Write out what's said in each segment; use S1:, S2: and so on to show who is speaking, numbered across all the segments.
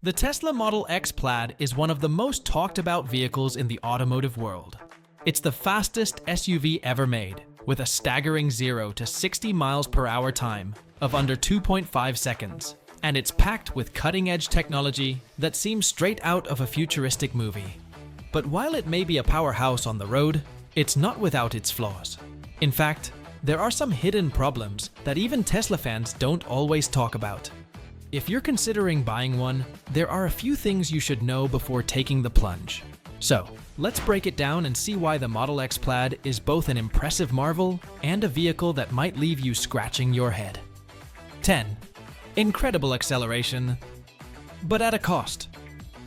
S1: The Tesla Model X Plaid is one of the most talked about vehicles in the automotive world. It's the fastest SUV ever made, with a staggering 0 to 60 miles per hour time of under 2.5 seconds. And it's packed with cutting-edge technology that seems straight out of a futuristic movie. But while it may be a powerhouse on the road, it's not without its flaws. In fact, there are some hidden problems that even Tesla fans don't always talk about. If you're considering buying one, there are a few things you should know before taking the plunge. So, let's break it down and see why the Model X Plaid is both an impressive marvel and a vehicle that might leave you scratching your head. 10. Incredible acceleration, but at a cost.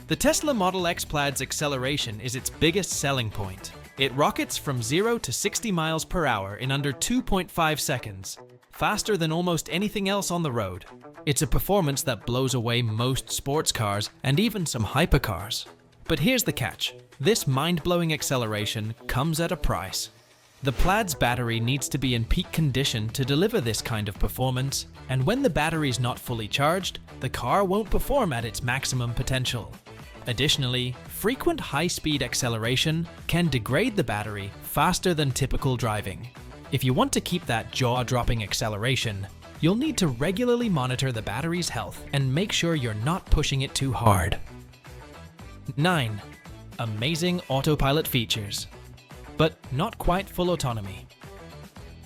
S1: The Tesla Model X Plaid's acceleration is its biggest selling point. It rockets from 0 to 60 miles per hour in under 2.5 seconds, faster than almost anything else on the road. It's a performance that blows away most sports cars and even some hypercars. But here's the catch. This mind-blowing acceleration comes at a price. The Plaid's battery needs to be in peak condition to deliver this kind of performance, and when the battery's not fully charged, the car won't perform at its maximum potential. Additionally, frequent high-speed acceleration can degrade the battery faster than typical driving. If you want to keep that jaw-dropping acceleration, you'll need to regularly monitor the battery's health and make sure you're not pushing it too hard. 9. Amazing autopilot features, but not quite full autonomy.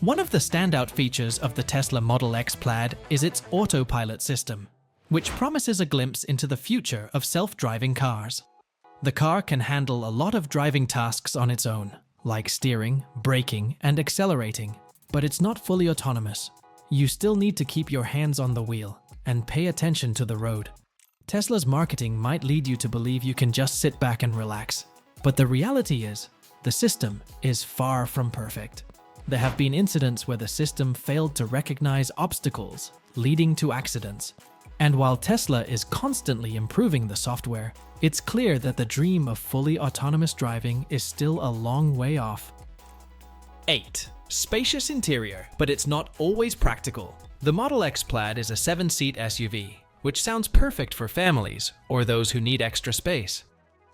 S1: One of the standout features of the Tesla Model X Plaid is its autopilot system, which promises a glimpse into the future of self-driving cars. The car can handle a lot of driving tasks on its own, like steering, braking, and accelerating, but it's not fully autonomous. You still need to keep your hands on the wheel and pay attention to the road. Tesla's marketing might lead you to believe you can just sit back and relax, but the reality is, the system is far from perfect. There have been incidents where the system failed to recognize obstacles, leading to accidents. And while Tesla is constantly improving the software, it's clear that the dream of fully autonomous driving is still a long way off. 8. Spacious interior, but it's not always practical. The Model X Plaid is a 7-seat SUV, which sounds perfect for families or those who need extra space.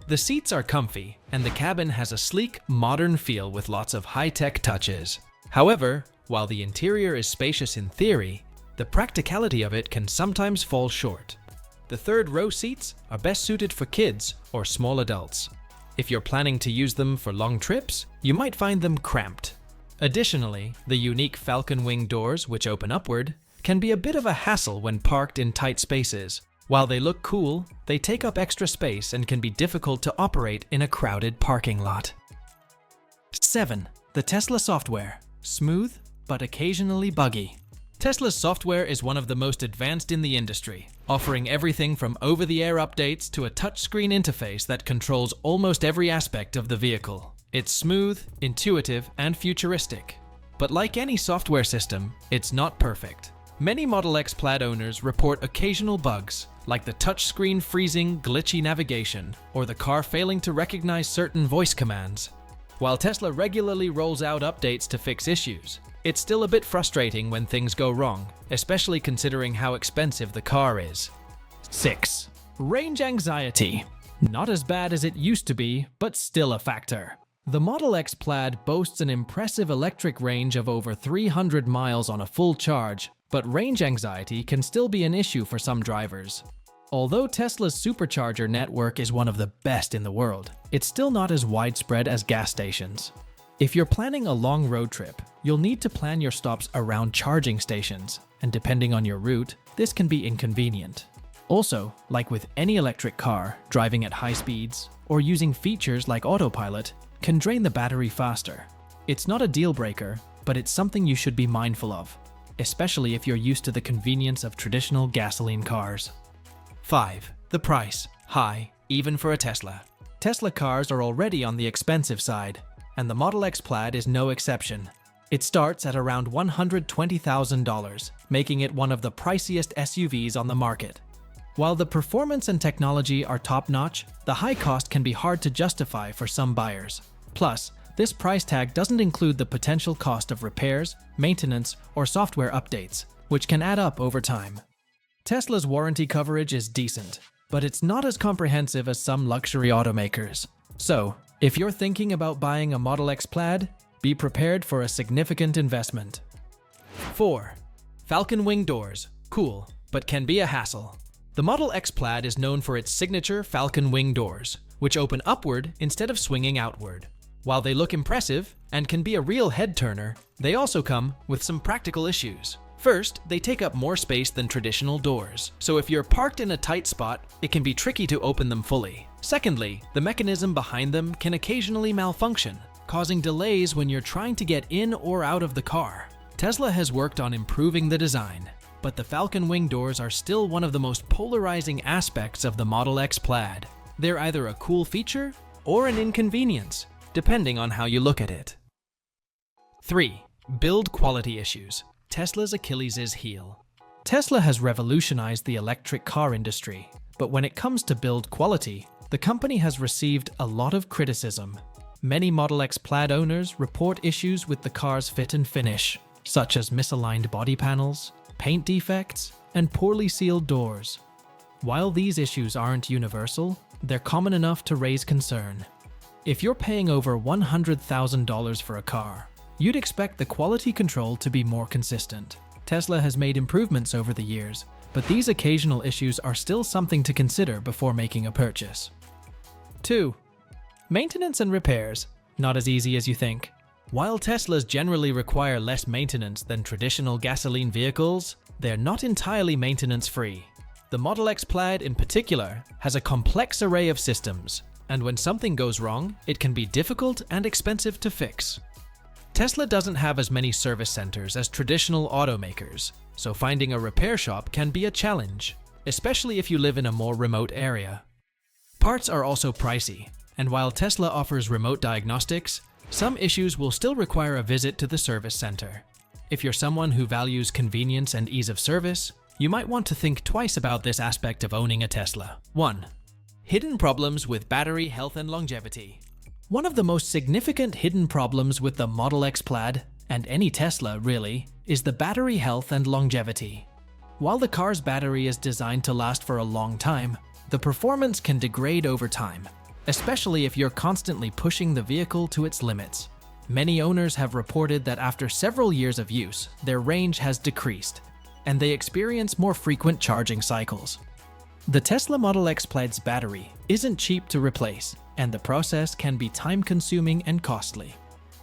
S1: The seats are comfy, and the cabin has a sleek, modern feel with lots of high-tech touches. However, while the interior is spacious in theory, the practicality of it can sometimes fall short. The third-row seats are best suited for kids or small adults. If you're planning to use them for long trips, you might find them cramped. Additionally, the unique falcon wing doors, which open upward, can be a bit of a hassle when parked in tight spaces. While they look cool, they take up extra space and can be difficult to operate in a crowded parking lot. 7. The Tesla software. Smooth, but occasionally buggy. Tesla's software is one of the most advanced in the industry, offering everything from over-the-air updates to a touchscreen interface that controls almost every aspect of the vehicle. It's smooth, intuitive, and futuristic. But like any software system, it's not perfect. Many Model X Plaid owners report occasional bugs, like the touchscreen freezing glitchy navigation, or the car failing to recognize certain voice commands. While Tesla regularly rolls out updates to fix issues, it's still a bit frustrating when things go wrong, especially considering how expensive the car is. 6. Range anxiety. Not as bad as it used to be, but still a factor. The Model X Plaid boasts an impressive electric range of over 300 miles on a full charge, but range anxiety can still be an issue for some drivers. Although Tesla's supercharger network is one of the best in the world, it's still not as widespread as gas stations. If you're planning a long road trip, you'll need to plan your stops around charging stations, and depending on your route, this can be inconvenient. Also, like with any electric car, driving at high speeds, or using features like autopilot, can drain the battery faster. It's not a deal breaker, but it's something you should be mindful of, especially if you're used to the convenience of traditional gasoline cars. 5. The price. High, even for a Tesla. Tesla cars are already on the expensive side, and the Model X Plaid is no exception. It starts at around $120,000, making it one of the priciest SUVs on the market. While the performance and technology are top-notch, the high cost can be hard to justify for some buyers. Plus, this price tag doesn't include the potential cost of repairs, maintenance, or software updates, which can add up over time. Tesla's warranty coverage is decent, but it's not as comprehensive as some luxury automakers. So, if you're thinking about buying a Model X Plaid, be prepared for a significant investment. 4. Falcon wing doors. Cool, but can be a hassle. The Model X Plaid is known for its signature falcon wing doors, which open upward instead of swinging outward. While they look impressive and can be a real head turner, they also come with some practical issues. First, they take up more space than traditional doors, so if you're parked in a tight spot, it can be tricky to open them fully. Secondly, the mechanism behind them can occasionally malfunction, causing delays when you're trying to get in or out of the car. Tesla has worked on improving the design, but the falcon wing doors are still one of the most polarizing aspects of the Model X Plaid. They're either a cool feature or an inconvenience, depending on how you look at it. 3. Build quality issues. Tesla's Achilles' heel. Tesla has revolutionized the electric car industry, but when it comes to build quality, the company has received a lot of criticism. Many Model X Plaid owners report issues with the car's fit and finish, such as misaligned body panels, paint defects, and poorly sealed doors. While these issues aren't universal, they're common enough to raise concern. If you're paying over $100,000 for a car, you'd expect the quality control to be more consistent. Tesla has made improvements over the years, but these occasional issues are still something to consider before making a purchase. 2. Maintenance and repairs. Not as easy as you think. While Teslas generally require less maintenance than traditional gasoline vehicles, they're not entirely maintenance-free. The Model X Plaid in particular has a complex array of systems, and when something goes wrong, it can be difficult and expensive to fix. Tesla doesn't have as many service centers as traditional automakers, so finding a repair shop can be a challenge, especially if you live in a more remote area. Parts are also pricey, and while Tesla offers remote diagnostics, some issues will still require a visit to the service center. If you're someone who values convenience and ease of service, you might want to think twice about this aspect of owning a Tesla. 1. Hidden problems with battery health and longevity. One of the most significant hidden problems with the Model X Plaid, and any Tesla really, is the battery health and longevity. While the car's battery is designed to last for a long time, the performance can degrade over time, especially if you're constantly pushing the vehicle to its limits. Many owners have reported that after several years of use, their range has decreased, and they experience more frequent charging cycles. The Tesla Model X Plaid's battery isn't cheap to replace, and the process can be time-consuming and costly.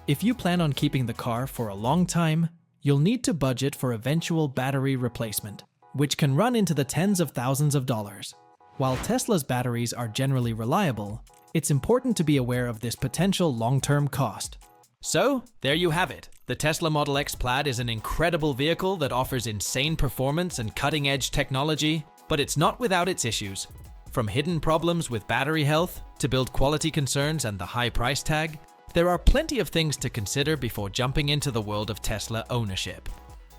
S1: If you plan on keeping the car for a long time, you'll need to budget for eventual battery replacement, which can run into the tens of thousands of dollars. While Tesla's batteries are generally reliable, it's important to be aware of this potential long-term cost. So, there you have it. The Tesla Model X Plaid is an incredible vehicle that offers insane performance and cutting-edge technology, but it's not without its issues. From hidden problems with battery health to build quality concerns and the high price tag, there are plenty of things to consider before jumping into the world of Tesla ownership.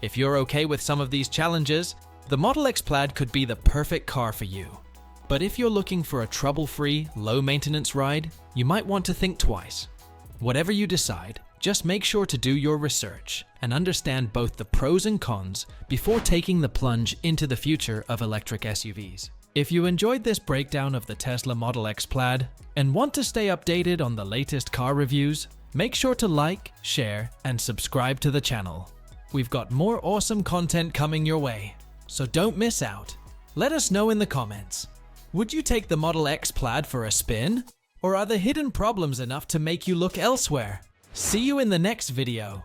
S1: If you're okay with some of these challenges, the Model X Plaid could be the perfect car for you. But if you're looking for a trouble-free, low-maintenance ride, you might want to think twice. Whatever you decide, just make sure to do your research and understand both the pros and cons before taking the plunge into the future of electric SUVs. If you enjoyed this breakdown of the Tesla Model X Plaid and want to stay updated on the latest car reviews, make sure to like, share, and subscribe to the channel. We've got more awesome content coming your way, so don't miss out. Let us know in the comments. Would you take the Model X Plaid for a spin? Or are the hidden problems enough to make you look elsewhere? See you in the next video.